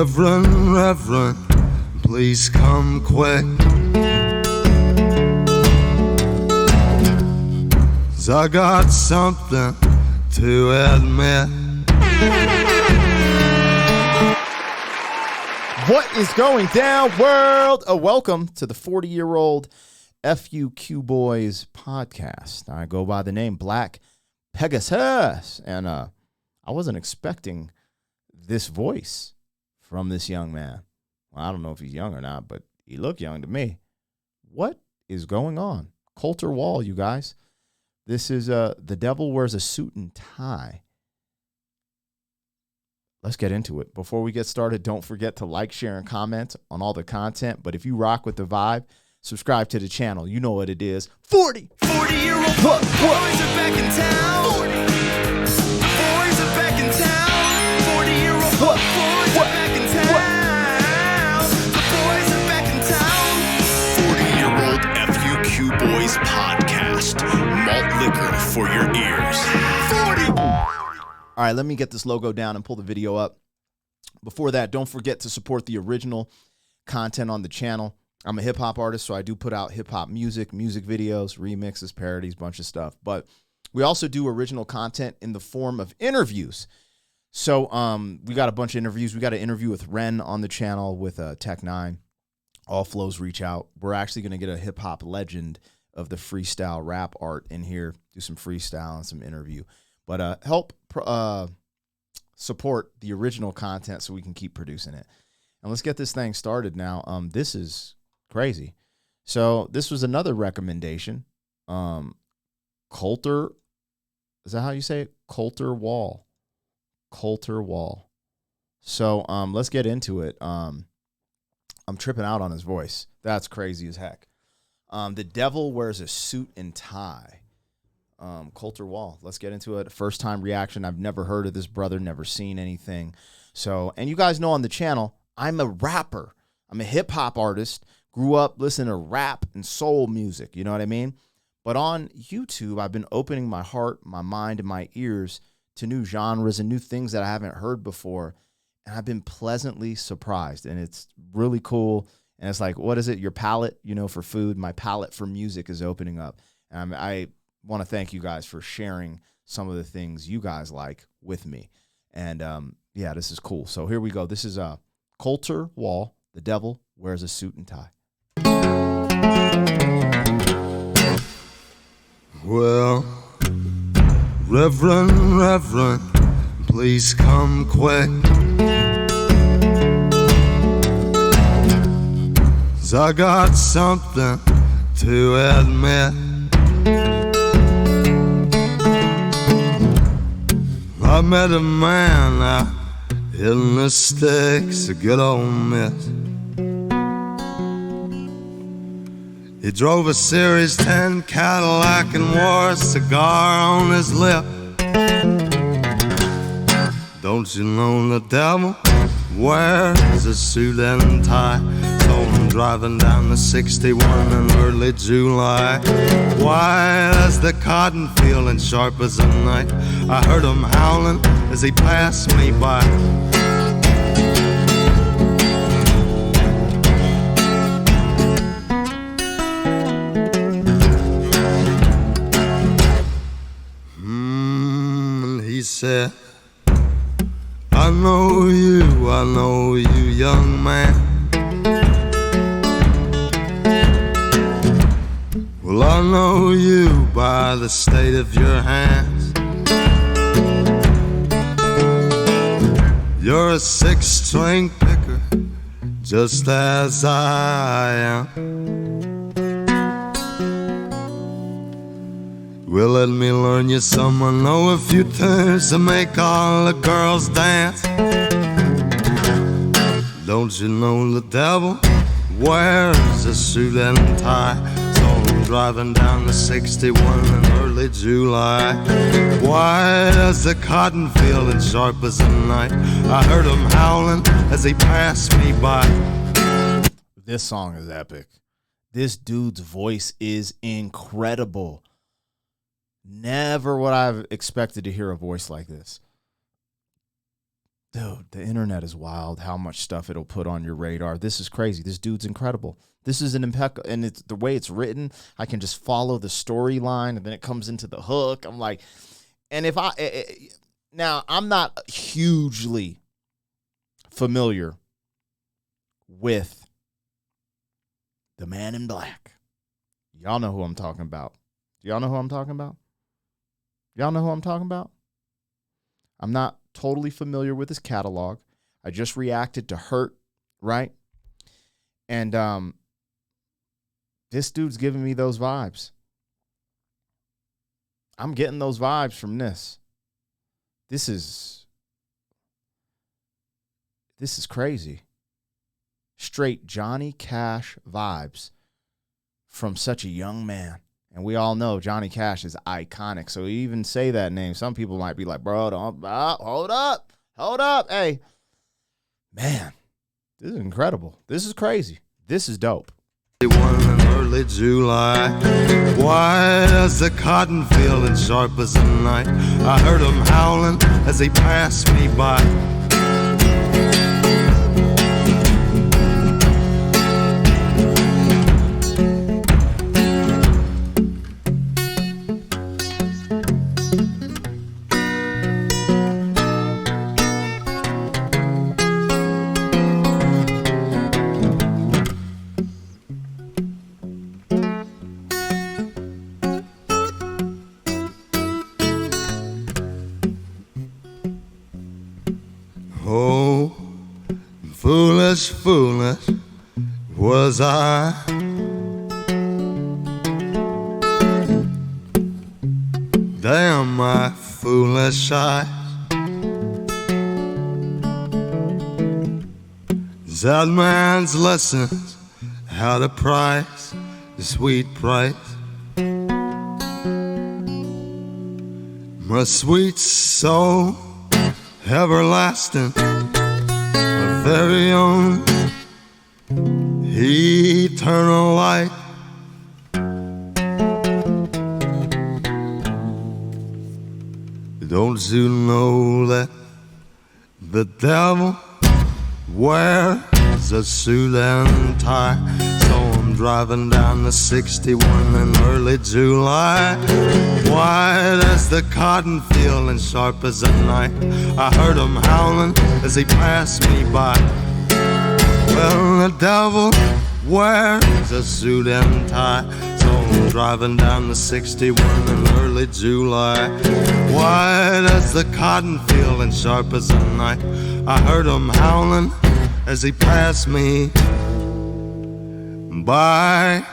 Reverend, please come quick. 'Cause I got something to admit. What is going down, world? Welcome to the 40-year-old FUQ Boys podcast. I go by the name BlackPegasus, and I wasn't expecting this voice from this young man. Well, I don't know if he's young or not, but he looked young to me. What is going on? Colter Wall, you guys. This is The Devil Wears a Suit and Tie. Let's get into it. Before we get started, don't forget to like, share, and comment on all the content. But if you rock with the vibe, subscribe to the channel. You know what it is. 40-year-old boys are back in town. 40. The boys are back in town. 40-year-old boys are back in town. The boys are back in town. 40-year-old FUQ Boys podcast. Malt liquor for your ears. 40. All right, let me get this logo down and pull the video up. Before that, don't forget to support the original content on the channel. I'm a hip-hop artist, so I do put out hip-hop music videos, remixes, parodies, bunch of stuff. But we also do original content in the form of interviews. So we got a bunch of interviews. We got an interview with Ren on the channel with Tech9. All flows reach out. We're actually going to get a hip-hop legend of the freestyle rap art in here, do some freestyle and some interview. But help support the original content so we can keep producing it. And let's get this thing started now. This is crazy. So this was another recommendation. Colter, is that how you say it? Colter Wall. Colter Wall. So let's get into it. I'm tripping out on his voice. That's crazy as heck. The Devil Wears a Suit and Tie. Colter Wall. Let's get into it. First time reaction. I've never heard of this brother, never seen anything. So, and you guys know on the channel, I'm a rapper. I'm a hip hop artist. Grew up listening to rap and soul music. You know what I mean? But on YouTube, I've been opening my heart, my mind, and my ears to new genres and new things that I haven't heard before. And I've been pleasantly surprised. And it's really cool. And it's like, what is it? Your palate, for food. My palate for music is opening up. And I want to thank you guys for sharing some of the things you guys like with me. And yeah, this is cool. So here we go. This is Colter Wall, The Devil Wears a Suit and Tie. Well, Reverend, please come quick. 'Cause I got something to admit. I met a man out in the sticks, a good old miss. He drove a Series 10 Cadillac and wore a cigar on his lip. Don't you know the devil wears a suit and tie? Saw him driving down the 61 in early July. Wide as the cotton field and sharp as a knife. I heard him howling as he passed me by. And he said, I know you, young man. Well, I know you by the state of your hands. You're a six-string picker, just as I am. Well, let me learn you some. I know a few tunes to make all the girls dance. Don't you know the devil wears a suit and tie? Driving down the 61 in early July. Wide as the cotton field and sharp as a knife. I heard him howling as he passed me by. This song is epic. This dude's voice is incredible. Never would I have expected to hear a voice like this. Dude, the internet is wild. How much stuff it'll put on your radar. This is crazy. This dude's incredible. This is an impeccable, and it's the way it's written. I can just follow the storyline, and then it comes into the hook. I'm like, and if now I'm not hugely familiar with the Man in Black. Y'all know who I'm talking about. Y'all know who I'm talking about? Y'all know who I'm talking about? I'm not totally familiar with his catalog. I just reacted to Hurt, right? And this dude's giving me those vibes. I'm getting those vibes from this. This is crazy. Straight Johnny Cash vibes from such a young man. And we all know Johnny Cash is iconic. So even say that name, some people might be like, bro, don't, hold up. Hey, man, this is incredible. This is crazy. This is dope. One in early July, white as the cotton field and sharp as the night. I heard him howling as he passed me by. Oh, foolish was I. Damn my foolish eyes. That man's lessons had a price, a sweet price. My sweet soul, everlasting, my very own eternal light. Don't you know that the devil wears a suit and tie? So I'm driving down the 61 in early July, white as the cotton field and sharp as the night. I heard him howling as he passed me by. Well, the devil wears a suit and tie, so I'm driving down the 61 in early July, white as the cotton field and sharp as the night. I heard him howling as he passed me by.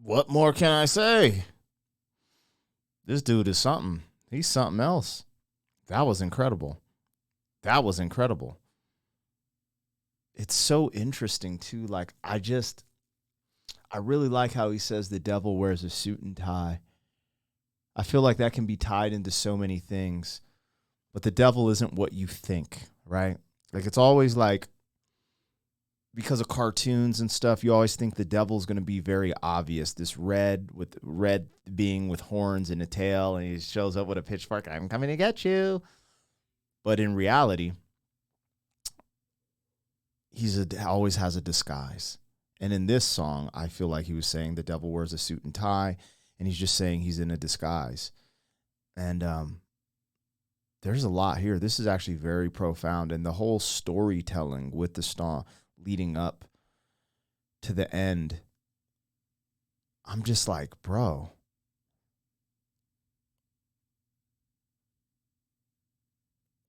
What more can I say? This dude is something. He's something else. That was incredible. That was incredible. It's so interesting, too. Like, I really like how he says the devil wears a suit and tie. I feel like that can be tied into so many things. But the devil isn't what you think, right? Like, it's always like, because of cartoons and stuff, you always think the devil's going to be very obvious. This red being with horns and a tail, and he shows up with a pitchfork. I'm coming to get you. But in reality, always has a disguise. And in this song, I feel like he was saying the devil wears a suit and tie, and he's just saying he's in a disguise. And there's a lot here. This is actually very profound, and the whole storytelling with the song leading up to the end, I'm just like, bro,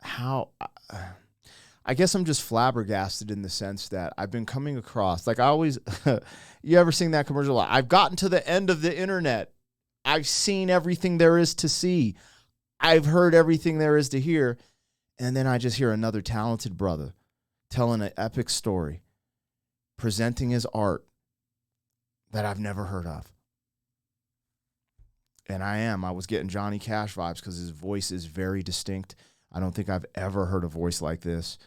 how? I guess I'm just flabbergasted in the sense that I've been coming across, like I always, you ever seen that commercial? I've gotten to the end of the internet. I've seen everything there is to see. I've heard everything there is to hear. And then I just hear another talented brother telling an epic story, presenting his art that I've never heard of. And I was getting Johnny Cash vibes because his voice is very distinct. I don't think I've ever heard a voice like this.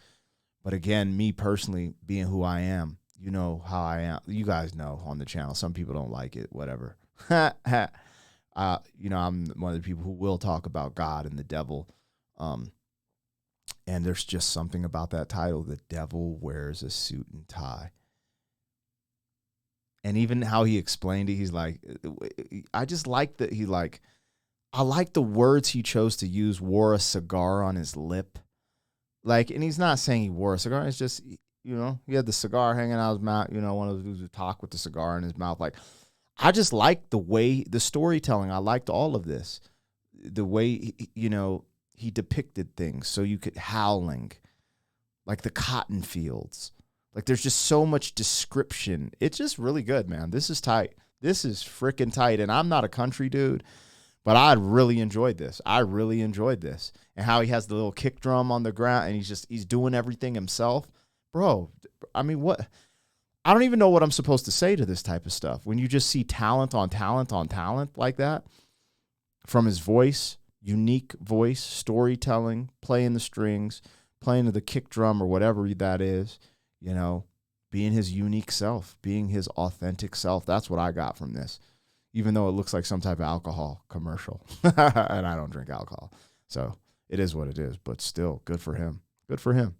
But again, me personally, being who I am, you know how I am. You guys know on the channel. Some people don't like it, whatever. You know, I'm one of the people who will talk about God and the devil. And there's just something about that title, The Devil Wears a Suit and Tie. And even how he explained it, he's like, I just like that I like the words he chose to use, wore a cigar on his lip. Like, and he's not saying he wore a cigar. It's just, you know, he had the cigar hanging out of his mouth, you know, one of those dudes who talk with the cigar in his mouth. Like, I just like the way, the storytelling. I liked all of this. The way, you know, he depicted things. So you could howling, like the cotton fields. Like, there's just so much description. It's just really good, man. This is tight. This is freaking tight. And I'm not a country dude, but I really enjoyed this. I really enjoyed this. And how he has the little kick drum on the ground and he's doing everything himself. Bro, I mean, what? I don't even know what I'm supposed to say to this type of stuff. When you just see talent on talent on talent like that, from his voice, unique voice, storytelling, playing the strings, playing to the kick drum or whatever that is, you know, being his unique self, being his authentic self. That's what I got from this, even though it looks like some type of alcohol commercial. And I don't drink alcohol. So it is what it is, but still good for him. Good for him.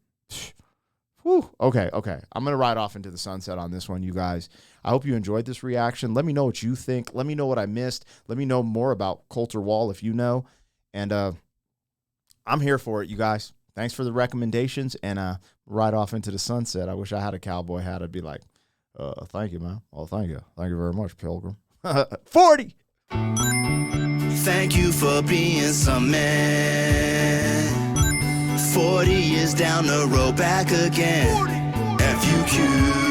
Whew. Okay. I'm going to ride off into the sunset on this one, you guys. I hope you enjoyed this reaction. Let me know what you think. Let me know what I missed. Let me know more about Colter Wall if you know. And I'm here for it, you guys. Thanks for the recommendations, and ride off into the sunset. I wish I had a cowboy hat. I'd be like, thank you, man. Oh, thank you. Thank you very much, Pilgrim. 40! Thank you for being some man. 40 is down the road back again. FUQ.